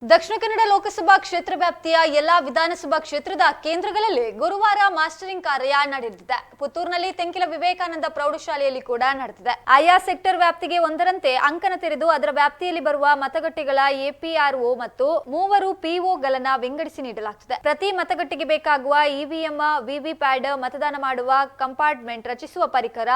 ದಕ್ಷಿಣ ಕನ್ನಡ ಲೋಕಸಭಾ ಕ್ಷೇತ್ರ ವ್ಯಾಪ್ತಿಯ ಎಲ್ಲಾ ವಿಧಾನಸಭಾ ಕ್ಷೇತ್ರದ ಕೇಂದ್ರಗಳಲ್ಲಿ ಗುರುವಾರ ಮಾಸ್ಟರಿಂಗ್ ಕಾರ್ಯ ನಡೆದಿದೆ. ಪುತ್ತೂರಿನಲ್ಲಿ ತೆಂಕಿಲ ವಿವೇಕಾನಂದ ಪ್ರೌಢಶಾಲೆಯಲ್ಲಿ ಕೂಡ ನಡೆದಿದೆ. ಆಯಾ ಸೆಕ್ಟರ್ ವ್ಯಾಪ್ತಿಗೆ ಒಂದರಂತೆ ಅಂಕಣ ತೆರೆದು ಅದರ ವ್ಯಾಪ್ತಿಯಲ್ಲಿ ಬರುವ ಮತಗಟ್ಟೆಗಳ ಎಪಿಆರ್ಒ ಮತ್ತು 3 ಪಿಒಗಳನ್ನು ವಿಂಗಡಿಸಿ ನೀಡಲಾಗುತ್ತದೆ. ಪ್ರತಿ ಮತಗಟ್ಟೆಗೆ ಬೇಕಾಗುವ ಇವಿಎಂ, ವಿವಿಪ್ಯಾಟ್, ಮತದಾನ ಮಾಡುವ ಕಂಪಾರ್ಟ್ಮೆಂಟ್ ರಚಿಸುವ ಪರಿಕರ,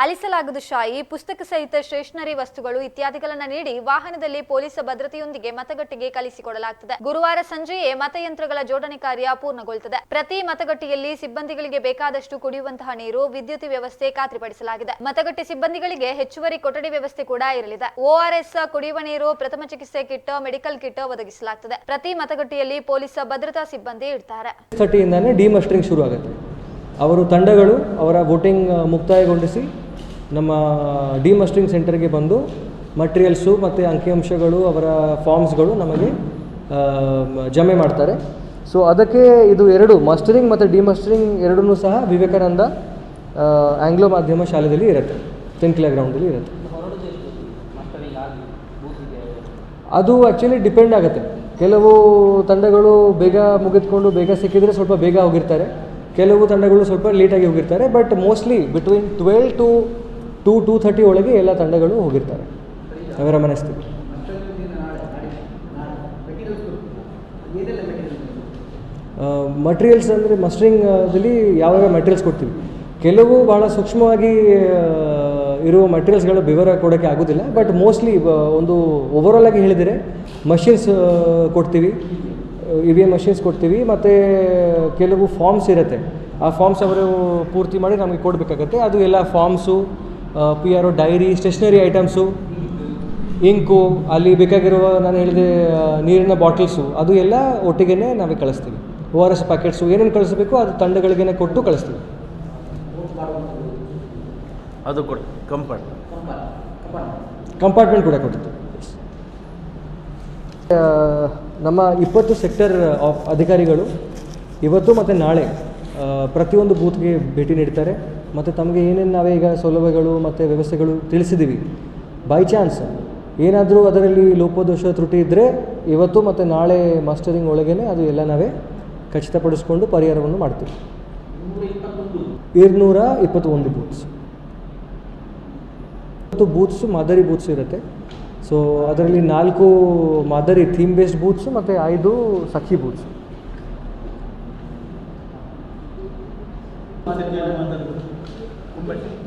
ಅಲಿಸಲಾಗದ ಶಾಯಿ, ಪುಸ್ತಕ ಸಹಿತ ಸ್ಟೇಷನರಿ ವಸ್ತುಗಳು ಇತ್ಯಾದಿಗಳನ್ನು ನೀಡಿ ವಾಹನದಲ್ಲಿ ಪೊಲೀಸ್ ಭದ್ರತೆಯೊಂದಿಗೆ ಮತಗಟ್ಟೆಗೆ ಕಲಿಸಿಕೊಡಲಾಗುತ್ತದೆ. ಗುರುವಾರ ಸಂಜೆಯೇ ಮತಯಂತ್ರಗಳ ಜೋಡಣೆ ಕಾರ್ಯ ಪೂರ್ಣಗೊಳ್ಳುತ್ತದೆ. ಪ್ರತಿ ಮತಗಟ್ಟೆಯಲ್ಲಿ ಸಿಬ್ಬಂದಿಗಳಿಗೆ ಬೇಕಾದಷ್ಟು ಕುಡಿಯುವಂತಹ ನೀರು, ವಿದ್ಯುತ್ ವ್ಯವಸ್ಥೆ ಖಾತ್ರಿಪಡಿಸಲಾಗಿದೆ. ಮತಗಟ್ಟೆ ಸಿಬ್ಬಂದಿಗಳಿಗೆ ಹೆಚ್ಚುವರಿ ಕೊಠಡಿ ವ್ಯವಸ್ಥೆ ಕೂಡ ಇರಲಿದೆ. ORS, ಕುಡಿಯುವ ನೀರು, ಪ್ರಥಮ ಚಿಕಿತ್ಸೆ ಕಿಟ್, ಮೆಡಿಕಲ್ ಕಿಟ್ ಒದಗಿಸಲಾಗುತ್ತದೆ. ಪ್ರತಿ ಮತಗಟ್ಟೆಯಲ್ಲಿ ಪೊಲೀಸ್ ಭದ್ರತಾ ಸಿಬ್ಬಂದಿ ಇರ್ತಾರೆ. 30 ಡಿಮಸ್ಟರಿಂಗ್ ಶುರು ಆಗುತ್ತೆ. ಅವರು ತಂಡಗಳು ಅವರ ವೋಟಿಂಗ್ ಮುಕ್ತಾಯಗೊಂಡಿಸಿ ನಮ್ಮ ಡಿಮಸ್ಟರಿಂಗ್ ಸೆಂಟರ್ಗೆ ಬಂದು ಮಟೀರಿಯಲ್ಸು ಮತ್ತು ಅಂಕಿಅಂಶಗಳು, ಅವರ ಫಾರ್ಮ್ಸ್ಗಳು ನಮಗೆ ಜಮೆ ಮಾಡ್ತಾರೆ. ಸೊ ಅದಕ್ಕೆ ಇದು ಎರಡು ಮಾಸ್ಟರಿಂಗ್ ಮತ್ತು ಡಿಮಸ್ಟರಿಂಗ್ ಎರಡನ್ನೂ ಸಹ ವಿವೇಕಾನಂದ ಆಂಗ್ಲೋ ಮಾಧ್ಯಮ ಶಾಲೆಯಲ್ಲಿ ಇರುತ್ತೆ, ತೆಂಕಿಲ ಗ್ರೌಂಡಲ್ಲಿ ಇರುತ್ತೆ. ಅದು ಆ್ಯಕ್ಚುಲಿ ಡಿಪೆಂಡ್ ಆಗುತ್ತೆ. ಕೆಲವು ತಂಡಗಳು ಬೇಗ ಮುಗಿದುಕೊಂಡು ಬೇಗ ಸಿಕ್ಕಿದರೆ ಸ್ವಲ್ಪ ಬೇಗ ಹೋಗಿರ್ತಾರೆ, ಕೆಲವು ತಂಡಗಳು ಸ್ವಲ್ಪ ಲೇಟಾಗಿ ಹೋಗಿರ್ತಾರೆ. ಬಟ್ ಮೋಸ್ಟ್ಲಿ ಬಿಟ್ವೀನ್ 12 to 2:30 ಒಳಗೆ ಎಲ್ಲ ತಂಡಗಳು ಹೋಗಿರ್ತಾರೆ ಅವರ ಮನಸ್ಥಿತಿ. ಮಟೀರಿಯಲ್ಸ್ ಅಂದರೆ ಮಸ್ಟರಿಂಗಲ್ಲಿ ಯಾವ್ಯಾವ ಮಟೀರಿಯಲ್ಸ್ ಕೊಡ್ತೀವಿ. ಕೆಲವು ಭಾಳ ಸೂಕ್ಷ್ಮವಾಗಿ ಇರುವ ಮಟೀರಿಯಲ್ಸ್ಗಳ ವಿವರ ಕೊಡೋಕ್ಕೆ ಆಗೋದಿಲ್ಲ. ಬಟ್ ಮೋಸ್ಟ್ಲಿ ಒಂದು ಓವರಾಲ್ ಆಗಿ ಹೇಳಿದರೆ ಮಷಿನ್ಸ್ ಕೊಡ್ತೀವಿ, EVM ಮಷಿನ್ಸ್ ಕೊಡ್ತೀವಿ, ಮತ್ತು ಕೆಲವು ಫಾರ್ಮ್ಸ್ ಇರುತ್ತೆ. ಆ ಫಾರ್ಮ್ಸ್ ಅವರು ಪೂರ್ತಿ ಮಾಡಿ ನಮಗೆ ಕೊಡಬೇಕಾಗತ್ತೆ. ಅದು ಎಲ್ಲ forms, PRO diary, stationery items, ink, ಅಲ್ಲಿ ಬೇಕಾಗಿರುವ ನಾನು ಹೇಳಿದೆ ನೀರಿನ ಬಾಟಲ್ಸು, ಅದು ಎಲ್ಲ ಒಟ್ಟಿಗೆ ನಾವೇ ಕಳಿಸ್ತೀವಿ. ORS ಪ್ಯಾಕೆಟ್ಸು ಏನೇನು ಕಳಿಸ್ಬೇಕು ಅದು ತಂಡಗಳಿಗೆ ಕೊಟ್ಟು ಕಳಿಸ್ತೀವಿ. ಅದು ಕೊಡಿ ಕಂಪಾರ್ಟ್ಮೆಂಟ್ ಕೂಡ ಕೊಡ್ತೀವಿ. ನಮ್ಮ 20 ಸೆಕ್ಟರ್ ಅಧಿಕಾರಿಗಳು ಇವತ್ತು ಮತ್ತು ನಾಳೆ ಪ್ರತಿಯೊಂದು ಬೂತ್ಗೆ ಭೇಟಿ ನೀಡ್ತಾರೆ. ಮತ್ತು ತಮಗೆ ಏನೇನು ನಾವೇ ಈಗ ಸೌಲಭ್ಯಗಳು ಮತ್ತು ವ್ಯವಸ್ಥೆಗಳು ತಿಳಿಸಿದ್ದೀವಿ, ಬೈ ಚಾನ್ಸ್ ಏನಾದರೂ ಅದರಲ್ಲಿ ಲೋಪದೋಷ ತ್ರುಟಿ ಇದ್ದರೆ ಇವತ್ತು ಮತ್ತು ನಾಳೆ ಮಾಸ್ಟರಿಂಗ್ ಒಳಗೇ ಅದು ಎಲ್ಲ ನಾವೇ ಖಚಿತಪಡಿಸ್ಕೊಂಡು ಪರಿಹಾರವನ್ನು ಮಾಡ್ತೀವಿ. 221 ಬೂತ್ಸ್, ಬೂತ್ಸು ಮಾದರಿ ಬೂತ್ಸ್ ಇರುತ್ತೆ. ಸೊ ಅದರಲ್ಲಿ 4 ಮಾದರಿ ಥೀಮ್ ಬೇಸ್ಡ್ ಬೂತ್ಸು ಮತ್ತು 5 ಸಖಿ ಬೂತ್ಸ್.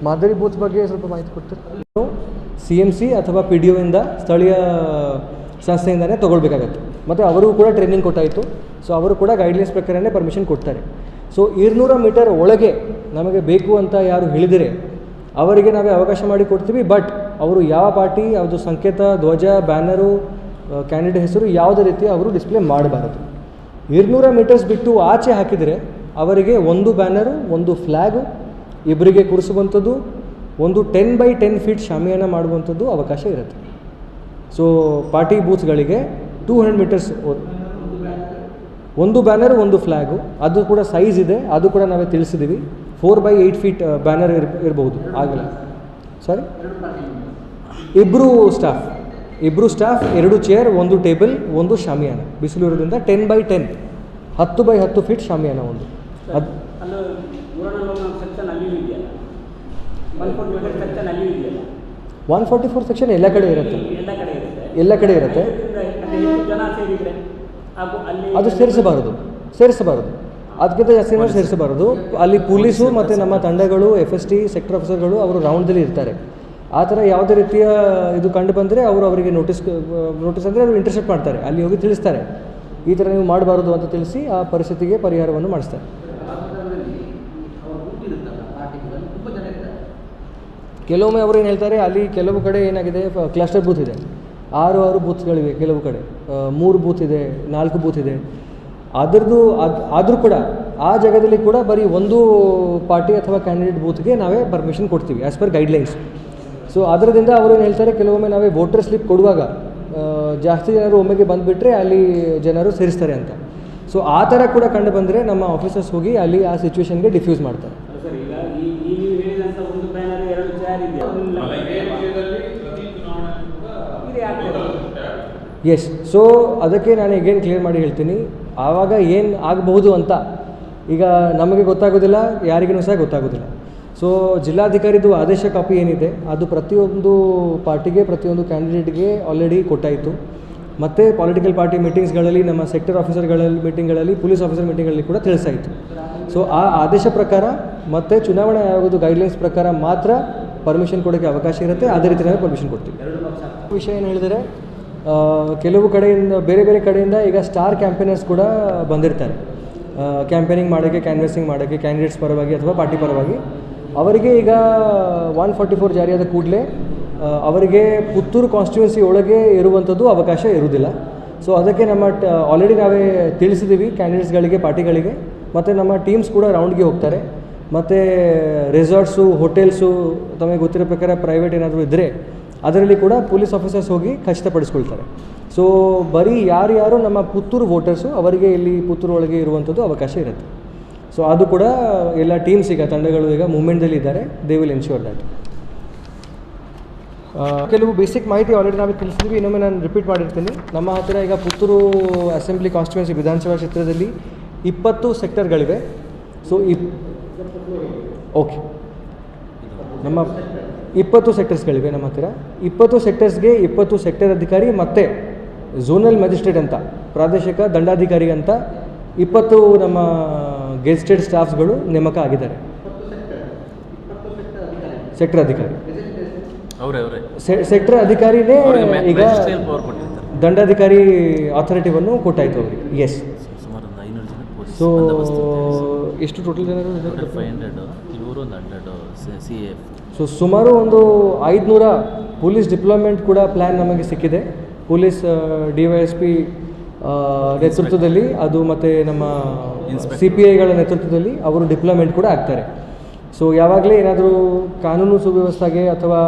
ಮಾದರಿ ಬೂತ್ ಬಗ್ಗೆ ಸ್ವಲ್ಪ ಮಾಹಿತಿ ಕೊಡ್ತೀರಿ? CMC ಅಥವಾ PDO ಇಂದ ಸ್ಥಳೀಯ ಸಂಸ್ಥೆಯಿಂದನೇ ತೊಗೊಳ್ಬೇಕಾಗತ್ತೆ. ಮತ್ತು ಅವರಿಗೂ ಕೂಡ ಟ್ರೈನಿಂಗ್ ಕೊಟ್ಟಾಯಿತು. ಸೊ ಅವರು ಕೂಡ ಗೈಡ್ಲೈನ್ಸ್ ಪ್ರಕಾರನೇ ಪರ್ಮಿಷನ್ ಕೊಡ್ತಾರೆ. ಸೊ 200 ಮೀಟರ್ ಒಳಗೆ ನಮಗೆ ಬೇಕು ಅಂತ ಯಾರು ಹೇಳಿದರೆ ಅವರಿಗೆ ನಾವೇ ಅವಕಾಶ ಮಾಡಿ ಕೊಡ್ತೀವಿ. ಬಟ್ ಅವರು ಯಾವ ಪಾರ್ಟಿ, ಯಾವುದು ಸಂಕೇತ, ಧ್ವಜ, ಬ್ಯಾನರು, ಕ್ಯಾಂಡಿಡೇಟ್ ಹೆಸರು ಯಾವುದೇ ರೀತಿ ಅವರು ಡಿಸ್ಪ್ಲೇ ಮಾಡಬಾರದು. 200 ಮೀಟರ್ಸ್ ಬಿಟ್ಟು ಆಚೆ ಹಾಕಿದರೆ ಅವರಿಗೆ 1 ಬ್ಯಾನರು, 1 ಫ್ಲ್ಯಾಗು, ಇಬ್ಬರಿಗೆ ಕೂರಿಸುವಂಥದ್ದು, ಒಂದು 10 by 10 ಫೀಟ್ ಶಾಮಿಯಾನ ಮಾಡುವಂಥದ್ದು ಅವಕಾಶ ಇರುತ್ತೆ. ಸೊ ಪಾರ್ಟಿ ಬೂತ್ಸ್ಗಳಿಗೆ 200 ಮೀಟರ್ಸ್ 1 ಬ್ಯಾನರ್, 1 ಫ್ಲ್ಯಾಗು, ಅದು ಕೂಡ ಸೈಜ್ ಇದೆ, ಅದು ಕೂಡ ನಾವೇ ತಿಳಿಸಿದ್ದೀವಿ. 4 by 8 ಫೀಟ್ ಬ್ಯಾನರ್ ಇರ್ಬೋದು ಆಗಲ್ಲ. ಸಾರಿ, ಇಬ್ಬರು ಸ್ಟಾಫ್, 2 ಚೇರ್, 1 ಟೇಬಲ್, 1 ಶಾಮಿಯಾನ. ಬಿಸಿಲು ಇರೋದ್ರಿಂದ 10 by 10 10 by 10 ಫೀಟ್ ಶಾಮಿಯಾನ ಒಂದು. ಅದು 144 ಸೆಕ್ಷನ್ ಎಲ್ಲ ಕಡೆ ಇರುತ್ತೆ. ಅದು ಸೇರಿಸಬಾರದು, ಅದಕ್ಕಿಂತ ಜಾಸ್ತಿ ಸೇರಿಸಬಾರದು. ಅಲ್ಲಿ ಪೊಲೀಸು ಮತ್ತು ನಮ್ಮ ತಂಡಗಳು, FST ಸೆಕ್ಟರ್ ಆಫೀಸರ್ಗಳು ಅವರು ರೌಂಡ್ದಲ್ಲಿ ಇರ್ತಾರೆ. ಆ ಥರ ಯಾವುದೇ ರೀತಿಯ ಇದು ಕಂಡು ಬಂದರೆ ಅವರಿಗೆ ನೋಟಿಸ್ ಅಂದರೆ ಅವರು ಇಂಟರ್ಸೆಪ್ಟ್ ಮಾಡ್ತಾರೆ, ಅಲ್ಲಿ ಹೋಗಿ ತಿಳಿಸ್ತಾರೆ, ಈ ಥರ ನೀವು ಮಾಡಬಾರ್ದು ಅಂತ ತಿಳಿಸಿ ಆ ಪರಿಸ್ಥಿತಿಗೆ ಪರಿಹಾರವನ್ನು ಮಾಡಿಸ್ತಾರೆ. ಕೆಲವೊಮ್ಮೆ ಅವರು ಏನು ಹೇಳ್ತಾರೆ, ಅಲ್ಲಿ ಕೆಲವು ಕಡೆ ಏನಾಗಿದೆ, ಕ್ಲಸ್ಟರ್ ಬೂತ್ ಇದೆ, 6 ಬೂತ್ಗಳಿವೆ, ಕೆಲವು ಕಡೆ 3 ಬೂತ್ ಇದೆ, 4 ಬೂತ್ ಇದೆ. ಆದರೂ ಕೂಡ ಆ ಜಾಗದಲ್ಲಿ ಕೂಡ ಬರೀ 1 ಪಾರ್ಟಿ ಅಥವಾ ಕ್ಯಾಂಡಿಡೇಟ್ ಬೂತ್ಗೆ ನಾವೇ ಪರ್ಮಿಷನ್ ಕೊಡ್ತೀವಿ ಆ್ಯಸ್ ಪರ್ ಗೈಡ್ಲೈನ್ಸ್. ಸೊ ಅದರಿಂದ ಅವರು ಏನು ಹೇಳ್ತಾರೆ, ಕೆಲವೊಮ್ಮೆ ನಾವೇ ವೋಟರ್ ಸ್ಲಿಪ್ ಕೊಡುವಾಗ ಜಾಸ್ತಿ ಜನರು ಒಮ್ಮೆಗೆ ಬಂದುಬಿಟ್ರೆ ಅಲ್ಲಿ ಜನರು ಸೇರಿಸ್ತಾರೆ ಅಂತ. ಸೊ ಆ ಥರ ಕೂಡ ಕಂಡು ಬಂದರೆ ನಮ್ಮ ಆಫೀಸರ್ಸ್ ಹೋಗಿ ಅಲ್ಲಿ ಆ ಸಿಚುವೇಶನ್ಗೆ ಡಿಫ್ಯೂಸ್ ಮಾಡ್ತಾರೆ. ಎಸ್. ಸೊ ಅದಕ್ಕೆ ನಾನು ಈಗೇನು ಕ್ಲಿಯರ್ ಮಾಡಿ ಹೇಳ್ತೀನಿ, ಆವಾಗ ಏನು ಆಗಬಹುದು ಅಂತ ಈಗ ನಮಗೆ ಗೊತ್ತಾಗೋದಿಲ್ಲ, ಯಾರಿಗೂ ಸಹ ಗೊತ್ತಾಗೋದಿಲ್ಲ. ಸೊ ಜಿಲ್ಲಾಧಿಕಾರಿದು ಆದೇಶ ಕಾಪಿ ಏನಿದೆ ಅದು ಪ್ರತಿಯೊಂದು ಪಾರ್ಟಿಗೆ, ಪ್ರತಿಯೊಂದು ಕ್ಯಾಂಡಿಡೇಟ್ಗೆ ಆಲ್ರೆಡಿ ಕೊಟ್ಟಾಯಿತು. ಮತ್ತು ಪೊಲಿಟಿಕಲ್ ಪಾರ್ಟಿ ಮೀಟಿಂಗ್ಸ್ಗಳಲ್ಲಿ, ನಮ್ಮ ಸೆಕ್ಟರ್ ಆಫೀಸರ್ಗಳ ಮೀಟಿಂಗ್ಗಳಲ್ಲಿ, ಪೊಲೀಸ್ ಆಫೀಸರ್ ಮೀಟಿಂಗ್ಗಳಲ್ಲಿ ಕೂಡ ತಿಳಿಸಾಯಿತು. ಸೊ ಆ ಆದೇಶ ಪ್ರಕಾರ ಮತ್ತು ಚುನಾವಣಾ ಆಯೋಗದ ಗೈಡ್ಲೈನ್ಸ್ ಪ್ರಕಾರ ಮಾತ್ರ ಪರ್ಮಿಷನ್ ಕೊಡೋಕ್ಕೆ ಅವಕಾಶ ಇರುತ್ತೆ. ಅದೇ ರೀತಿ ನಾವು ಪರ್ಮಿಷನ್ ಕೊಡ್ತೀವಿ. ವಿಷಯ ಏನು ಹೇಳಿದರೆ, ಕೆಲವು ಕಡೆಯಿಂದ, ಬೇರೆ ಬೇರೆ ಕಡೆಯಿಂದ ಈಗ ಸ್ಟಾರ್ ಕ್ಯಾಂಪೇನರ್ಸ್ ಕೂಡ ಬಂದಿರ್ತಾರೆ ಕ್ಯಾಂಪೇನಿಂಗ್ ಮಾಡೋಕ್ಕೆ, ಕ್ಯಾನ್ವೆಸಿಂಗ್ ಮಾಡೋಕ್ಕೆ, ಕ್ಯಾಂಡಿಡೇಟ್ಸ್ ಪರವಾಗಿ ಅಥವಾ ಪಾರ್ಟಿ ಪರವಾಗಿ. ಅವರಿಗೆ ಈಗ 144 ಜಾರಿಯಾದ ಕೂಡಲೇ ಅವರಿಗೆ ಪುತ್ತೂರು ಕಾನ್ಸ್ಟಿಟ್ಯೂನ್ಸಿ ಒಳಗೆ ಇರುವಂಥದ್ದು ಅವಕಾಶ ಇರುವುದಿಲ್ಲ. ಸೊ ಅದಕ್ಕೆ ನಮ್ಮ ಆಲ್ರೆಡಿ ನಾವೇ ತಿಳಿಸಿದ್ದೀವಿ ಕ್ಯಾಂಡಿಡೇಟ್ಸ್ಗಳಿಗೆ, ಪಾರ್ಟಿಗಳಿಗೆ. ಮತ್ತು ನಮ್ಮ ಟೀಮ್ಸ್ ಕೂಡ ರೌಂಡ್ಗೆ ಹೋಗ್ತಾರೆ. ಮತ್ತು ರೆಸಾರ್ಟ್ಸು, ಹೋಟೆಲ್ಸು, ತಮಗೆ ಗೊತ್ತಿರೋ ಪ್ರಕಾರ ಪ್ರೈವೇಟ್ ಏನಾದರೂ ಇದ್ದರೆ ಅದರಲ್ಲಿ ಕೂಡ ಪೊಲೀಸ್ ಆಫೀಸರ್ಸ್ ಹೋಗಿ ಖಚಿತಪಡಿಸ್ಕೊಳ್ತಾರೆ. ಸೊ ಬರೀ ಯಾರ್ಯಾರು ನಮ್ಮ ಪುತ್ತೂರು ವೋಟರ್ಸು ಅವರಿಗೆ ಇಲ್ಲಿ ಪುತ್ತೂರು ಒಳಗೆ ಇರುವಂಥದ್ದು ಅವಕಾಶ ಇರುತ್ತೆ. ಸೊ ಅದು ಕೂಡ ಎಲ್ಲ ಟೀಮ್ಸ್ ಈಗ ತಂಡಗಳು ಈಗ ಮೂವ್ಮೆಂಟ್ದಲ್ಲಿ ಇದ್ದಾರೆ. They will ensure that. ಕೆಲವು ಬೇಸಿಕ್ ಮಾಹಿತಿ ಆಲ್ರೆಡಿ ನಾವು ತಿಳಿಸಿದ್ವಿ, ಇನ್ನೊಮ್ಮೆ ನಾನು ರಿಪೀಟ್ ಮಾಡಿರ್ತೀನಿ. ನಮ್ಮ ಹತ್ತಿರ ಈಗ ಪುತ್ತೂರು ಅಸೆಂಬ್ಲಿ ಕಾನ್ಸ್ಟಿಟ್ಯೂನ್ಸಿ ವಿಧಾನಸಭಾ ಕ್ಷೇತ್ರದಲ್ಲಿ 20 ಸೆಕ್ಟರ್ಗಳಿವೆ. ಸೊ ಓಕೆ, ನಮ್ಮ 20 ಸೆಕ್ಟರ್ಸ್ಗಳಿವೆ ನಮ್ಮ ಹತ್ತಿರ. 20 ಸೆಕ್ಟರ್ಸ್ಗೆ 20 ಸೆಕ್ಟರ್ ಅಧಿಕಾರಿ ಮತ್ತು ಝೋನಲ್ ಮ್ಯಾಜಿಸ್ಟ್ರೇಟ್ ಅಂತ, ಪ್ರಾದೇಶಿಕ ದಂಡಾಧಿಕಾರಿ ಅಂತ 20 ನಮ್ಮ ಗೆಸ್ಟೆಡ್ ಸ್ಟಾಫ್ಸ್ಗಳು ನೇಮಕ ಆಗಿದ್ದಾರೆ. ಸೆಕ್ಟರ್ ಅಧಿಕಾರಿ, ಸೆಕ್ಟರ್ ಅಧಿಕಾರಿನೇ ಈಗ ದಂಡಾಧಿಕಾರಿ ಅಥಾರಿಟಿವನ್ನು ಕೊಟ್ಟಾಯಿತು ಅವರಿಗೆ. ಎಸ್. ಸೊ ಎಷ್ಟು ಟೋಟಲ್ ಜನರು? ಸೊ ಸುಮಾರು ಒಂದು 500 ಪೊಲೀಸ್ ಡಿಪ್ಲಾಯ್ಮೆಂಟ್ ಕೂಡ ಪ್ಲ್ಯಾನ್ ನಮಗೆ ಸಿಕ್ಕಿದೆ. ಪೊಲೀಸ್ DYSP ನೇತೃತ್ವದಲ್ಲಿ ಅದು, ಮತ್ತು ನಮ್ಮ CPIಗಳ ನೇತೃತ್ವದಲ್ಲಿ ಅವರು ಡಿಪ್ಲಾಯ್ಮೆಂಟ್ ಕೂಡ ಆಗ್ತಾರೆ. ಸೊ ಯಾವಾಗಲೇ ಏನಾದರೂ ಕಾನೂನು ಸುವ್ಯವಸ್ಥೆಗೆ ಅಥವಾ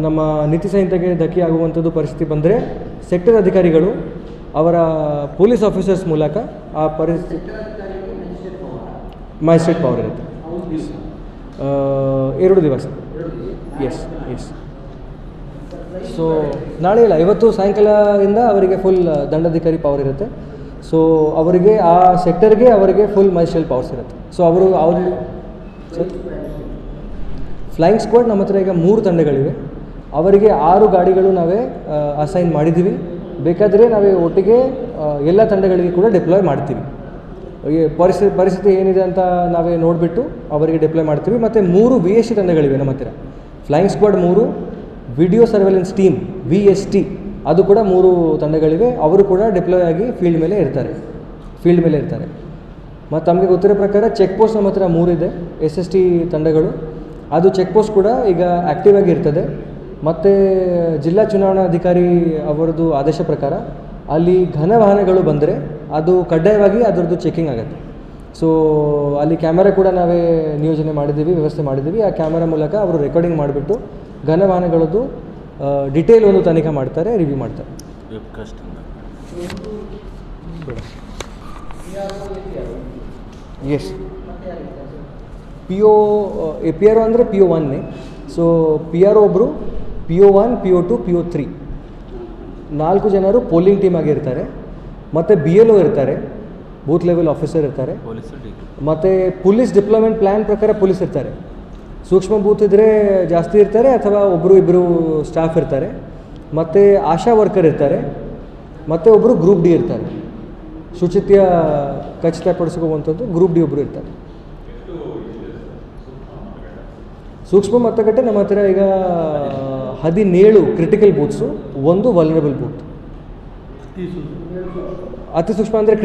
ನಮ್ಮ ನೀತಿ ಸಂಹಿತೆಗೆ ಧಕ್ಕೆ ಆಗುವಂಥದ್ದು ಪರಿಸ್ಥಿತಿ ಬಂದರೆ ಸೆಕ್ಟರ್ ಅಧಿಕಾರಿಗಳು ಅವರ ಪೊಲೀಸ್ ಆಫೀಸರ್ಸ್ ಮೂಲಕ ಆ ಪರಿಸ್ಥಿತಿ, ಮ್ಯಾಜಿಸ್ಟ್ರೇಟ್ ಪವರ್ ಇರುತ್ತೆ. 2 ದಿವಸ. S S. ಸೊ ನಾಳೆ ಇಲ್ಲ, ಇವತ್ತು ಸಾಯಂಕಾಲದಿಂದ ಅವರಿಗೆ ಫುಲ್ ದಂಡಾಧಿಕಾರಿ ಪವರ್ ಇರುತ್ತೆ. ಸೊ ಅವರಿಗೆ ಆ ಸೆಕ್ಟರ್ಗೆ ಅವರಿಗೆ ಫುಲ್ ಮ್ಯಾಜಿಸ್ಟ್ರೇಟ್ ಪವರ್ಸ್ ಇರುತ್ತೆ. ಸೊ ಅವರು ಫ್ಲೈಯಿಂಗ್ ಸ್ಕ್ವಾಡ್ ನಮ್ಮ ಹತ್ರ ಈಗ 3 ತಂಡಗಳಿವೆ. ಅವರಿಗೆ 6 ಗಾಡಿಗಳು ನಾವೇ ಅಸೈನ್ ಮಾಡಿದ್ದೀವಿ. ಬೇಕಾದರೆ ನಾವೇ ಒಟ್ಟಿಗೆ ಎಲ್ಲ ತಂಡಗಳಿಗೆ ಕೂಡ ಡಿಪ್ಲಾಯ್ ಮಾಡ್ತೀವಿ. ಪರಿಸ್ಥಿತಿ ಏನಿದೆ ಅಂತ ನಾವೇ ನೋಡಿಬಿಟ್ಟು ಅವರಿಗೆ ಡಿಪ್ಲಾಯ್ ಮಾಡ್ತೀವಿ. ಮತ್ತು 3 VST ತಂಡಗಳಿವೆ ನಮ್ಮ ಹತ್ತಿರ. Flying squad 3, video surveillance team VST ಅದು ಕೂಡ 3 ತಂಡಗಳಿವೆ. ಅವರು ಕೂಡ ಡಿಪ್ಲಾಯ್ ಆಗಿ ಫೀಲ್ಡ್ ಮೇಲೆ ಇರ್ತಾರೆ. ಮತ್ತು ತಮಗೆ ಗೊತ್ತಿರೋ ಪ್ರಕಾರ ಚೆಕ್ ಪೋಸ್ಟ್ ನಮ್ಮ ಹತ್ರ 3 ಇದೆ, SST ತಂಡಗಳು. ಅದು ಚೆಕ್ ಪೋಸ್ಟ್ ಕೂಡ ಈಗ ಆ್ಯಕ್ಟಿವ್ ಆಗಿ ಇರ್ತದೆ. ಮತ್ತು ಜಿಲ್ಲಾ ಚುನಾವಣಾಧಿಕಾರಿ ಅವರದ್ದು ಆದೇಶ ಪ್ರಕಾರ ಅಲ್ಲಿ ಘನ ವಾಹನಗಳು ಬಂದರೆ ಅದು ಕಡ್ಡಾಯವಾಗಿ ಅದರದ್ದು ಚೆಕಿಂಗ್ ಆಗುತ್ತೆ. ಸೊ ಅಲ್ಲಿ ಕ್ಯಾಮರಾ ಕೂಡ ನಾವೇ ನಿಯೋಜನೆ ಮಾಡಿದ್ದೀವಿ, ವ್ಯವಸ್ಥೆ ಮಾಡಿದ್ದೀವಿ. ಆ ಕ್ಯಾಮರಾ ಮೂಲಕ ಅವರು ರೆಕಾರ್ಡಿಂಗ್ ಮಾಡಿಬಿಟ್ಟು ಘನ ವಾಹನಗಳದ್ದು ಡಿಟೇಲ್ ಒಂದು ತನಿಖೆ ಮಾಡ್ತಾರೆ, ರಿವ್ಯೂ ಮಾಡ್ತಾರೆ. ಎಸ್. PO ಅಂದರೆ PO1ನೇ. ಸೊ PRO ಒಬ್ಬರು, PO1, PO2, PO3 4 ಜನರು ಪೋಲಿಂಗ್ ಟೀಮ್ ಆಗಿರ್ತಾರೆ. ಮತ್ತು BLO ಇರ್ತಾರೆ, ಬೂತ್ ಲೆವೆಲ್ ಆಫೀಸರ್ ಇರ್ತಾರೆ. ಮತ್ತು ಪೊಲೀಸ್ ಡಿಪ್ಲಾಯ್ಮೆಂಟ್ ಪ್ಲ್ಯಾನ್ ಪ್ರಕಾರ ಪೊಲೀಸ್ ಇರ್ತಾರೆ. ಸೂಕ್ಷ್ಮ ಬೂತ್ ಇದ್ದರೆ ಜಾಸ್ತಿ ಇರ್ತಾರೆ, ಅಥವಾ 1-2 ಸ್ಟಾಫ್ ಇರ್ತಾರೆ. ಮತ್ತು ಆಶಾ ವರ್ಕರ್ ಇರ್ತಾರೆ. ಮತ್ತು ಒಬ್ಬರು ಗ್ರೂಪ್ D ಇರ್ತಾರೆ, ಶುಚಿತ್ವ ಖಚಿತಪಡಿಸ್ಕೊಳ್ಳುವಂಥದ್ದು ಗ್ರೂಪ್ D ಒಬ್ಬರು ಇರ್ತಾರೆ. ಸೂಕ್ಷ್ಮ ಮತಗಟ್ಟೆ ನಮ್ಮ ಹತ್ತಿರ ಈಗ 17 ಕ್ರಿಟಿಕಲ್ ಬೂತ್ಸು, 1 ವಲ್ನರಬಲ್ ಬೂತ್. ಅತಿ ಸೂಕ್ಷ್ಮ ಅಂದರೆ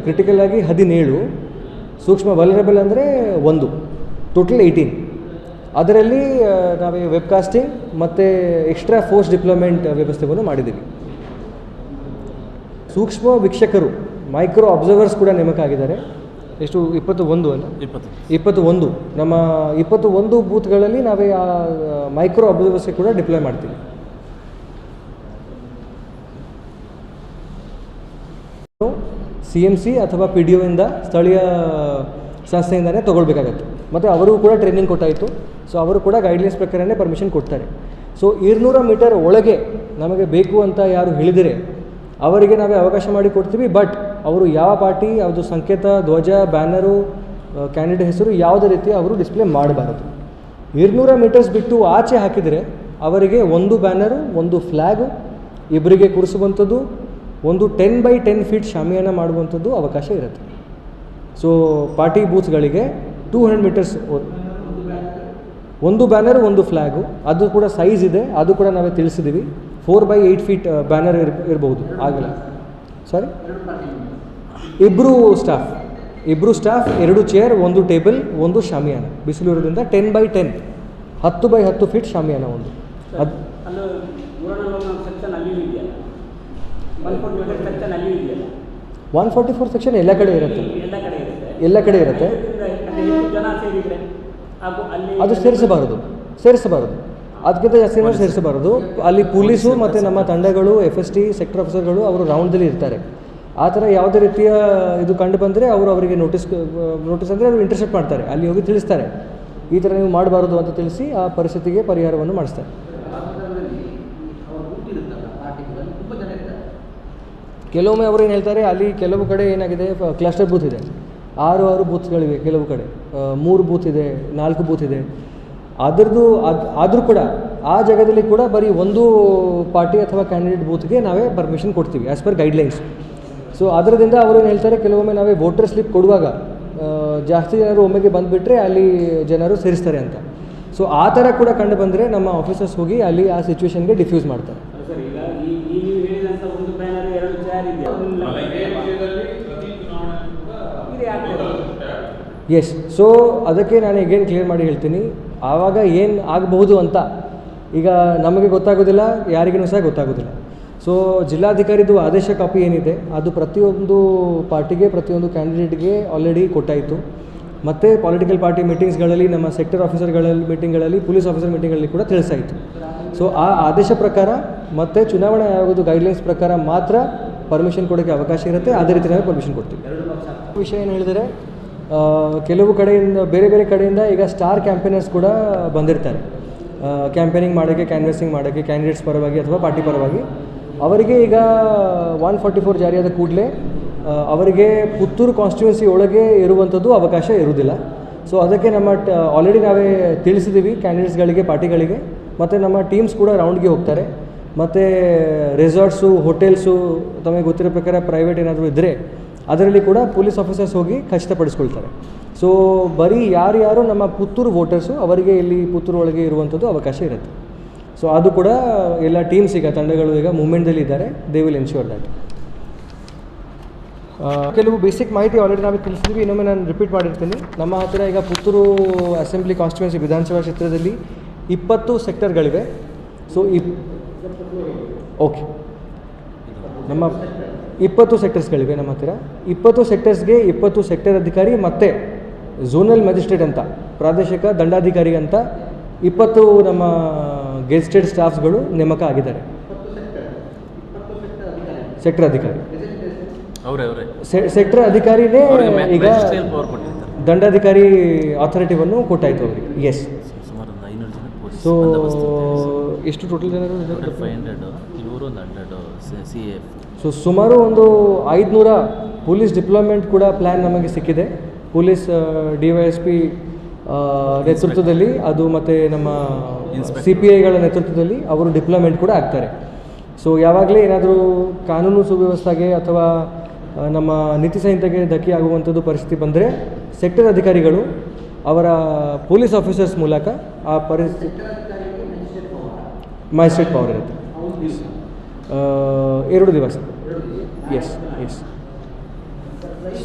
ಕ್ರಿಟಿಕಲ್ ಆಗಿ 17, ಸೂಕ್ಷ್ಮ ವಲ್ನರಬಲ್ ಅಂದರೆ 1, ಟೋಟಲ್ 18. ಅದರಲ್ಲಿ ನಾವೇ ವೆಬ್ಕಾಸ್ಟಿಂಗ್ ಮತ್ತು ಎಕ್ಸ್ಟ್ರಾ ಫೋರ್ಸ್ ಡಿಪ್ಲಾಯ್ಮೆಂಟ್ ವ್ಯವಸ್ಥೆಯನ್ನು ಮಾಡಿದ್ದೀವಿ. ಸೂಕ್ಷ್ಮ ವೀಕ್ಷಕರು, ಮೈಕ್ರೋ ಅಬ್ಸರ್ವರ್ಸ್ ಕೂಡ ನೇಮಕ ಆಗಿದ್ದಾರೆ. ಎಷ್ಟು? 21 ಅಲ್ಲ, 21. ನಮ್ಮ 21 ಬೂತ್ಗಳಲ್ಲಿ ನಾವೇ ಆ ಮೈಕ್ರೋ ಅಬ್ಸರ್ವರ್ಸ್ಗೆ ಕೂಡ ಡಿಪ್ಲಾಯ್ ಮಾಡ್ತೀವಿ. CMC ಅಥವಾ PDO ಇಂದ, ಸ್ಥಳೀಯ ಸಂಸ್ಥೆಯಿಂದನೇ ತೊಗೊಳ್ಬೇಕಾಗತ್ತೆ. ಮತ್ತು ಅವರಿಗೂ ಕೂಡ ಟ್ರೈನಿಂಗ್ ಕೊಟ್ಟಾಯಿತು. ಸೊ ಅವರು ಕೂಡ ಗೈಡ್ಲೈನ್ಸ್ ಪ್ರಕಾರನೇ ಪರ್ಮಿಷನ್ ಕೊಡ್ತಾರೆ. ಸೊ 200 ಮೀಟರ್ ಒಳಗೆ ನಮಗೆ ಬೇಕು ಅಂತ ಯಾರು ಹೇಳಿದರೆ ಅವರಿಗೆ ನಾವೇ ಅವಕಾಶ ಮಾಡಿ ಕೊಡ್ತೀವಿ. ಬಟ್ ಅವರು ಯಾವ ಪಾರ್ಟಿ, ಯಾವುದು ಸಂಕೇತ, ಧ್ವಜ, ಬ್ಯಾನರು, ಕ್ಯಾಂಡಿಡೇಟ್ ಹೆಸರು ಯಾವುದೇ ರೀತಿ ಅವರು ಡಿಸ್ಪ್ಲೇ ಮಾಡಬಾರದು. 200 ಮೀಟರ್ಸ್ ಬಿಟ್ಟು ಆಚೆ ಹಾಕಿದರೆ ಅವರಿಗೆ ಒಂದು ಬ್ಯಾನರು, ಒಂದು ಫ್ಲ್ಯಾಗು, ಇಬ್ಬರಿಗೆ ಕೂರಿಸುವಂಥದ್ದು, ಒಂದು 10x10 ಫೀಟ್ ಶಾಮಿಯಾನ ಮಾಡುವಂಥದ್ದು ಅವಕಾಶ ಇರುತ್ತೆ. ಸೊ ಪಾರ್ಟಿ ಬೂತ್ಗಳಿಗೆ 200 ಮೀಟರ್ಸ್ ಒಂದು ಬ್ಯಾನರ್, ಒಂದು ಫ್ಲ್ಯಾಗು, ಅದು ಕೂಡ ಸೈಜ್ ಇದೆ, ಅದು ಕೂಡ ನಾವೇ ತಿಳಿಸಿದ್ದೀವಿ. 4x8 ಫೀಟ್ ಬ್ಯಾನರ್ ಇರ್ಬೋದು. ಆಗಲ್ಲ, ಸಾರಿ, ಇಬ್ಬರು ಸ್ಟಾಫ್, 2 ಚೇರ್, ಒಂದು ಟೇಬಲ್, ಒಂದು ಶಾಮಿಯಾನ. ಬಿಸಿಲು ಇರೋದ್ರಿಂದ 10x10 10x10 ಫೀಟ್ ಶಾಮಿಯಾನ ಒಂದು. ಅದು 144 ಸೆಕ್ಷನ್ ಎಲ್ಲ ಕಡೆ ಇರುತ್ತೆ, ಎಲ್ಲ ಕಡೆ ಇರುತ್ತೆ. ಅದು ಸೇರಿಸಬಾರದು, ಅದಕ್ಕಿಂತ ಜಾಸ್ತಿ ಸೇರಿಸಬಾರದು. ಅಲ್ಲಿ ಪೊಲೀಸು ಮತ್ತು ನಮ್ಮ ತಂಡಗಳು, FST ಸೆಕ್ಟರ್ ಆಫೀಸರ್ಗಳು ಅವರು ರೌಂಡ್ದಲ್ಲಿ ಇರ್ತಾರೆ. ಆ ಥರ ಯಾವುದೇ ರೀತಿಯ ಇದು ಕಂಡು ಬಂದರೆ ಅವರಿಗೆ ನೋಟಿಸ್ ಅಂದರೆ ಅವರು ಇಂಟರ್ಸೆಪ್ಟ್ ಮಾಡ್ತಾರೆ, ಅಲ್ಲಿ ಹೋಗಿ ತಿಳಿಸ್ತಾರೆ, ಈ ಥರ ನೀವು ಮಾಡಬಾರ್ದು ಅಂತ ತಿಳಿಸಿ ಆ ಪರಿಸ್ಥಿತಿಗೆ ಪರಿಹಾರವನ್ನು ಮಾಡಿಸ್ತಾರೆ. ಕೆಲವೊಮ್ಮೆ ಅವರು ಏನು ಹೇಳ್ತಾರೆ, ಅಲ್ಲಿ ಕೆಲವು ಕಡೆ ಏನಾಗಿದೆ, ಕ್ಲಸ್ಟರ್ ಬೂತ್ ಇದೆ, 6 ಬೂತ್ಗಳಿವೆ, ಕೆಲವು ಕಡೆ 3 ಬೂತ್ ಇದೆ, 4 ಬೂತ್ ಇದೆ. ಆದರೂ ಕೂಡ ಆ ಜಾಗದಲ್ಲಿ ಕೂಡ ಬರೀ ಒಂದು ಪಾರ್ಟಿ ಅಥವಾ ಕ್ಯಾಂಡಿಡೇಟ್ ಬೂತ್ಗೆ ನಾವೇ ಪರ್ಮಿಷನ್ ಕೊಡ್ತೀವಿ ಆ್ಯಸ್ ಪರ್ ಗೈಡ್ಲೈನ್ಸ್. ಸೊ ಅದರಿಂದ ಅವರು ಏನು ಹೇಳ್ತಾರೆ, ಕೆಲವೊಮ್ಮೆ ನಾವೇ ವೋಟರ್ ಸ್ಲಿಪ್ ಕೊಡುವಾಗ ಜಾಸ್ತಿ ಜನರು ಒಮ್ಮೆಗೆ ಬಂದುಬಿಟ್ರೆ ಅಲ್ಲಿ ಜನರು ಸೇರಿಸ್ತಾರೆ ಅಂತ. ಸೊ ಆ ಥರ ಕೂಡ ಕಂಡು ಬಂದರೆ ನಮ್ಮ ಆಫೀಸರ್ಸ್ ಹೋಗಿ ಅಲ್ಲಿ ಆ ಸಿಚುವೇಶನ್ಗೆ ಡಿಫ್ಯೂಸ್ ಮಾಡ್ತಾರೆ. ಎಸ್, ಸೊ ಅದಕ್ಕೆ ನಾನು ಈಗೇನು ಕ್ಲಿಯರ್ ಮಾಡಿ ಹೇಳ್ತೀನಿ, ಆವಾಗ ಏನು ಆಗಬಹುದು ಅಂತ ಈಗ ನಮಗೆ ಗೊತ್ತಾಗೋದಿಲ್ಲ, ಯಾರಿಗೂ ಸಹ ಗೊತ್ತಾಗೋದಿಲ್ಲ. ಸೊ ಜಿಲ್ಲಾಧಿಕಾರಿದು ಆದೇಶ ಕಾಪಿ ಏನಿದೆ ಅದು ಪ್ರತಿಯೊಂದು ಪಾರ್ಟಿಗೆ, ಪ್ರತಿಯೊಂದು ಕ್ಯಾಂಡಿಡೇಟ್ಗೆ ಆಲ್ರೆಡಿ ಕೊಟ್ಟಾಯಿತು. ಮತ್ತು ಪೊಲಿಟಿಕಲ್ ಪಾರ್ಟಿ ಮೀಟಿಂಗ್ಸ್ಗಳಲ್ಲಿ, ನಮ್ಮ ಸೆಕ್ಟರ್ ಆಫೀಸರ್ಗಳಲ್ಲಿ ಮೀಟಿಂಗ್ಗಳಲ್ಲಿ, ಪೊಲೀಸ್ ಆಫೀಸರ್ ಮೀಟಿಂಗ್ಗಳಲ್ಲಿ ಕೂಡ ತಿಳಿಸಾಯಿತು. ಸೊ ಆ ಆದೇಶ ಪ್ರಕಾರ ಮತ್ತು ಚುನಾವಣಾ ಆಯೋಗದ ಗೈಡ್ಲೈನ್ಸ್ ಪ್ರಕಾರ ಮಾತ್ರ ಪರ್ಮಿಷನ್ ಕೊಡೋಕ್ಕೆ ಅವಕಾಶ ಇರುತ್ತೆ. ಅದೇ ರೀತಿ ನಾವು ಪರ್ಮಿಷನ್ ಕೊಡ್ತೀವಿ. ವಿಷಯ ಏನು ಹೇಳಿದರೆ, ಕೆಲವು ಕಡೆಯಿಂದ, ಬೇರೆ ಬೇರೆ ಕಡೆಯಿಂದ ಈಗ ಸ್ಟಾರ್ ಕ್ಯಾಂಪೇನರ್ಸ್ ಕೂಡ ಬಂದಿರ್ತಾರೆ ಕ್ಯಾಂಪೇನಿಂಗ್ ಮಾಡೋಕ್ಕೆ, ಕ್ಯಾನ್ವೆಸಿಂಗ್ ಮಾಡೋಕ್ಕೆ, ಕ್ಯಾಂಡಿಡೇಟ್ಸ್ ಪರವಾಗಿ ಅಥವಾ ಪಾರ್ಟಿ ಪರವಾಗಿ. ಅವರಿಗೆ ಈಗ 144 ಜಾರಿಯಾದ ಕೂಡಲೇ ಅವರಿಗೆ ಪುತ್ತೂರು ಕಾನ್ಸ್ಟಿಟ್ಯೂನ್ಸಿ ಒಳಗೆ ಇರುವಂಥದ್ದು ಅವಕಾಶ ಇರುವುದಿಲ್ಲ. ಸೊ ಅದಕ್ಕೆ ನಮ್ಮ ಆಲ್ರೆಡಿ ನಾವೇ ತಿಳಿಸಿದ್ದೀವಿ ಕ್ಯಾಂಡಿಡೇಟ್ಸ್ಗಳಿಗೆ, ಪಾರ್ಟಿಗಳಿಗೆ. ಮತ್ತು ನಮ್ಮ ಟೀಮ್ಸ್ ಕೂಡ ರೌಂಡ್ಗೆ ಹೋಗ್ತಾರೆ. ಮತ್ತು ರೆಸಾರ್ಟ್ಸು, ಹೋಟೆಲ್ಸು, ತಮಗೆ ಗೊತ್ತಿರೋ ಪ್ರಕಾರ ಪ್ರೈವೇಟ್ ಏನಾದರೂ ಇದ್ದರೆ ಅದರಲ್ಲಿ ಕೂಡ ಪೊಲೀಸ್ ಆಫೀಸರ್ಸ್ ಹೋಗಿ ಖಚಿತಪಡಿಸ್ಕೊಳ್ತಾರೆ. ಸೊ ಬರೀ ಯಾರು ನಮ್ಮ ಪುತ್ತೂರು ವೋಟರ್ಸು ಅವರಿಗೆ ಇಲ್ಲಿ ಪುತ್ತೂರು ಒಳಗೆ ಇರುವಂಥದ್ದು ಅವಕಾಶ ಇರುತ್ತೆ. ಸೊ ಅದು ಕೂಡ ಎಲ್ಲ ಟೀಮ್ಸ್ ಈಗ ತಂಡಗಳು ಈಗ ಮೂವ್ಮೆಂಟ್ದಲ್ಲಿ ಇದ್ದಾರೆ. They will ensure that. ಕೆಲವು ಬೇಸಿಕ್ ಮಾಹಿತಿ ಆಲ್ರೆಡಿ ನಾವೇ ತಿಳಿಸಿದ್ವಿ, ಇನ್ನೊಮ್ಮೆ ನಾನು ರಿಪೀಟ್ ಮಾಡಿರ್ತೀನಿ. ನಮ್ಮ ಹತ್ತಿರ ಈಗ ಪುತ್ತೂರು ಅಸೆಂಬ್ಲಿ ಕಾನ್ಸ್ಟಿಟ್ಯೂನ್ಸಿ ವಿಧಾನಸಭಾ ಕ್ಷೇತ್ರದಲ್ಲಿ 20 ಸೆಕ್ಟರ್ಗಳಿವೆ. ಸೊ ಓಕೆ, ನಮ್ಮ 20 ಸೆಕ್ಟರ್ಸ್ಗಳಿವೆ ನಮ್ಮ ಹತ್ತಿರ. 20 ಸೆಕ್ಟರ್ಸ್ಗೆ 20 ಸೆಕ್ಟರ್ ಅಧಿಕಾರಿ ಮತ್ತು ಝೋನಲ್ ಮ್ಯಾಜಿಸ್ಟ್ರೇಟ್ ಅಂತ, ಪ್ರಾದೇಶಿಕ ದಂಡಾಧಿಕಾರಿ ಅಂತ 20 ನಮ್ಮ ಗೆಸ್ಟೆಡ್ ಸ್ಟಾಫ್ಸ್ಗಳು ನೇಮಕ ಆಗಿದ್ದಾರೆ. ಸೆಕ್ಟರ್ ಅಧಿಕಾರಿ, ಸೆಕ್ಟರ್ ಅಧಿಕಾರಿನೇ ಈಗ ದಂಡಾಧಿಕಾರಿ ಅಥಾರಿಟಿವನ್ನು ಕೊಟ್ಟಾಯಿತು ಅವರಿಗೆ. ಎಸ್, ಸೊ ಎಷ್ಟು ಟೋಟಲ್ ಜನರು? ಸೊ ಸುಮಾರು ಒಂದು 500 ಪೊಲೀಸ್ ಡಿಪ್ಲಾಯ್ಮೆಂಟ್ ಕೂಡ ಪ್ಲ್ಯಾನ್ ನಮಗೆ ಸಿಕ್ಕಿದೆ. ಪೊಲೀಸ್ DYSP ನೇತೃತ್ವದಲ್ಲಿ ಅದು, ಮತ್ತು ನಮ್ಮ CPIಗಳ ನೇತೃತ್ವದಲ್ಲಿ ಅವರು ಡಿಪ್ಲಾಯ್ಮೆಂಟ್ ಕೂಡ ಆಗ್ತಾರೆ. ಸೊ ಯಾವಾಗಲೇ ಏನಾದರೂ ಕಾನೂನು ಸುವ್ಯವಸ್ಥೆಗೆ ಅಥವಾ ನಮ್ಮ ನೀತಿ ಸಂಹಿತೆಗೆ ಧಕ್ಕೆ ಆಗುವಂಥದ್ದು ಪರಿಸ್ಥಿತಿ ಬಂದರೆ ಸೆಕ್ಟರ್ ಅಧಿಕಾರಿಗಳು ಅವರ ಪೊಲೀಸ್ ಆಫೀಸರ್ಸ್ ಮೂಲಕ ಆ ಪರಿಸ್ಥಿತಿ, ಮ್ಯಾಜಿಸ್ಟ್ರೇಟ್ ಪವರ್ ಇರುತ್ತೆ 2 ದಿವಸ. ಎಸ್.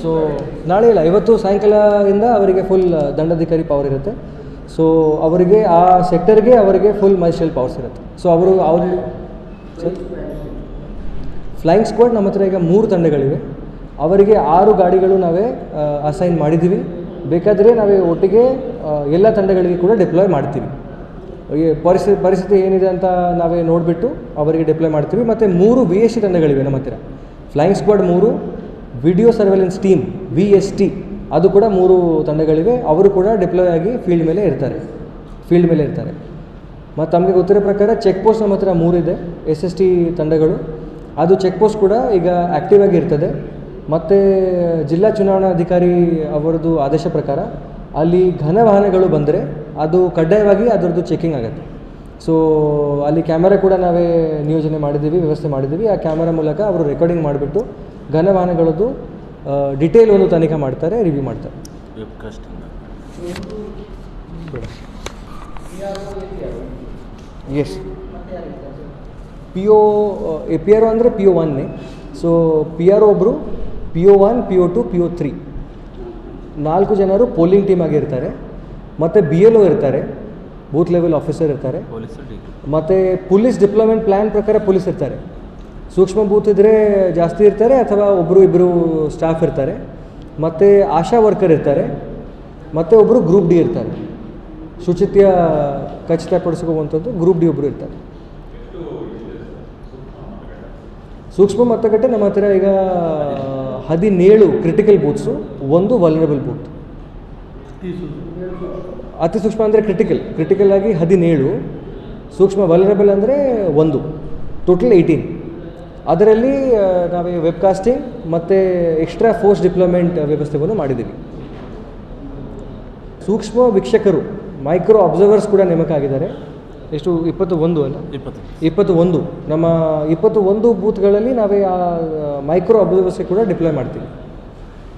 ಸೊ ನಾಳೆ ಇಲ್ಲ, ಇವತ್ತು ಸಾಯಂಕಾಲದಿಂದ ಅವರಿಗೆ ಫುಲ್ ದಂಡಾಧಿಕಾರಿ ಪವರ್ ಇರುತ್ತೆ. ಸೊ ಅವರಿಗೆ ಆ ಸೆಕ್ಟರ್ಗೆ ಅವರಿಗೆ ಫುಲ್ ಮ್ಯಾಜಿಸ್ಟ್ರೇಟ್ ಪವರ್ಸ್ ಇರುತ್ತೆ. ಸೊ ಅವ್ರಿಗೆ ಫ್ಲೈಯಿಂಗ್ ಸ್ಕ್ವಾಡ್ ನಮ್ಮ ಹತ್ರ ಈಗ 3 ತಂಡಗಳಿವೆ. ಅವರಿಗೆ 6 ಗಾಡಿಗಳು ನಾವೇ ಅಸೈನ್ ಮಾಡಿದ್ದೀವಿ. ಬೇಕಾದರೆ ನಾವೇ ಒಟ್ಟಿಗೆ ಎಲ್ಲ ತಂಡಗಳಿಗೆ ಕೂಡ ಡಿಪ್ಲಾಯ್ ಮಾಡ್ತೀವಿ. ಪರಿಸ್ಥಿತಿ ಏನಿದೆ ಅಂತ ನಾವೇ ನೋಡಿಬಿಟ್ಟು ಅವರಿಗೆ ಡಿಪ್ಲಾಯ್ ಮಾಡ್ತೀವಿ. ಮತ್ತು 3 VST ತಂಡಗಳಿವೆ ನಮ್ಮ ಹತ್ತಿರ. Flying squad 3, video surveillance team VST ಅದು ಕೂಡ 3 ತಂಡಗಳಿವೆ. ಅವರು ಕೂಡ ಡಿಪ್ಲಾಯ್ ಆಗಿ ಫೀಲ್ಡ್ ಮೇಲೆ ಇರ್ತಾರೆ. ಮತ್ತು ತಮಗೆ ಗೊತ್ತಿರೋ ಪ್ರಕಾರ ಚೆಕ್ ಪೋಸ್ಟ್ ನಮ್ಮ ಹತ್ರ 3 ಇದೆ, SST ತಂಡಗಳು. ಅದು ಚೆಕ್ ಪೋಸ್ಟ್ ಕೂಡ ಈಗ ಆ್ಯಕ್ಟಿವ್ ಆಗಿ ಇರ್ತದೆ. ಮತ್ತು ಜಿಲ್ಲಾ ಚುನಾವಣಾಧಿಕಾರಿ ಅವರದ್ದು ಆದೇಶ ಪ್ರಕಾರ ಅಲ್ಲಿ ಘನ ವಾಹನಗಳು ಬಂದರೆ ಅದು ಕಡ್ಡಾಯವಾಗಿ ಅದರದ್ದು ಚೆಕಿಂಗ್ ಆಗುತ್ತೆ. ಸೊ ಅಲ್ಲಿ ಕ್ಯಾಮರಾ ಕೂಡ ನಾವೇ ನಿಯೋಜನೆ ಮಾಡಿದ್ದೀವಿ, ವ್ಯವಸ್ಥೆ ಮಾಡಿದ್ದೀವಿ. ಆ ಕ್ಯಾಮರಾ ಮೂಲಕ ಅವರು ರೆಕಾರ್ಡಿಂಗ್ ಮಾಡಿಬಿಟ್ಟು ಘನ ವಾಹನಗಳದ್ದು ಡಿಟೇಲ್ ಒಂದು ತನಿಖೆ ಮಾಡ್ತಾರೆ, ರಿವ್ಯೂ ಮಾಡ್ತಾರೆ. ಎಸ್ ಪಿ ಆರ್ ಒ ಅಂದರೆ PO1 ಸೊ PRO ಒಬ್ಬರು, PO1, PO2, PO3 4 ಜನರು ಪೋಲಿಂಗ್ ಟೀಮ್ ಆಗಿರ್ತಾರೆ. ಮತ್ತು BLO ಇರ್ತಾರೆ, ಬೂತ್ ಲೆವೆಲ್ ಆಫೀಸರ್ ಇರ್ತಾರೆ. ಮತ್ತು ಪೊಲೀಸ್ ಡಿಪ್ಲೊಯ್ಮೆಂಟ್ ಪ್ಲ್ಯಾನ್ ಪ್ರಕಾರ ಪೊಲೀಸ್ ಇರ್ತಾರೆ. ಸೂಕ್ಷ್ಮ ಬೂತ್ ಇದ್ದರೆ ಜಾಸ್ತಿ ಇರ್ತಾರೆ ಅಥವಾ ಒಬ್ಬರು ಇಬ್ಬರು ಸ್ಟಾಫ್ ಇರ್ತಾರೆ. ಮತ್ತು ಆಶಾ ವರ್ಕರ್ ಇರ್ತಾರೆ. ಮತ್ತು ಒಬ್ಬರು ಗ್ರೂಪ್ ಡಿ ಇರ್ತಾರೆ, ಶುಚಿತ್ವ ಖಚಿತಪಡಿಸ್ಕೊಳ್ಳುವಂಥದ್ದು ಗ್ರೂಪ್ ಡಿ ಒಬ್ಬರು ಇರ್ತಾರೆ. ಸೂಕ್ಷ್ಮ ಮತಗಟ್ಟೆ ನಮ್ಮ ಹತ್ತಿರ ಈಗ 17 ಕ್ರಿಟಿಕಲ್ ಬೂತ್ಸು, 1 ವಲ್ನರಬಲ್ ಬೂತ್. ಅತಿ ಸೂಕ್ಷ್ಮ ಅಂದರೆ ಕ್ರಿಟಿಕಲ್ ಆಗಿ 17, ಸೂಕ್ಷ್ಮ ವಲ್ನರಬಲ್ ಅಂದರೆ 1, ಟೋಟಲ್ 18. ಅದರಲ್ಲಿ ನಾವೇ ವೆಬ್ಕಾಸ್ಟಿಂಗ್ ಮತ್ತು ಎಕ್ಸ್ಟ್ರಾ ಫೋರ್ಸ್ ಡಿಪ್ಲೊಯ್ಮೆಂಟ್ ವ್ಯವಸ್ಥೆಯನ್ನು ಮಾಡಿದ್ದೀವಿ. ಸೂಕ್ಷ್ಮ ವೀಕ್ಷಕರು, ಮೈಕ್ರೋ ಅಬ್ಸರ್ವರ್ಸ್ ಕೂಡ ನೇಮಕ ಆಗಿದ್ದಾರೆ. ಎಷ್ಟು 21 ಅಲ್ಲ 21 ನಮ್ಮ 21 ಬೂತ್ಗಳಲ್ಲಿ ನಾವೇ ಆ ಮೈಕ್ರೋ ಅಬ್ಸರ್ವರ್ಸ್ಗೆ ಕೂಡ ಡಿಪ್ಲಾಯ್ ಮಾಡ್ತೀವಿ.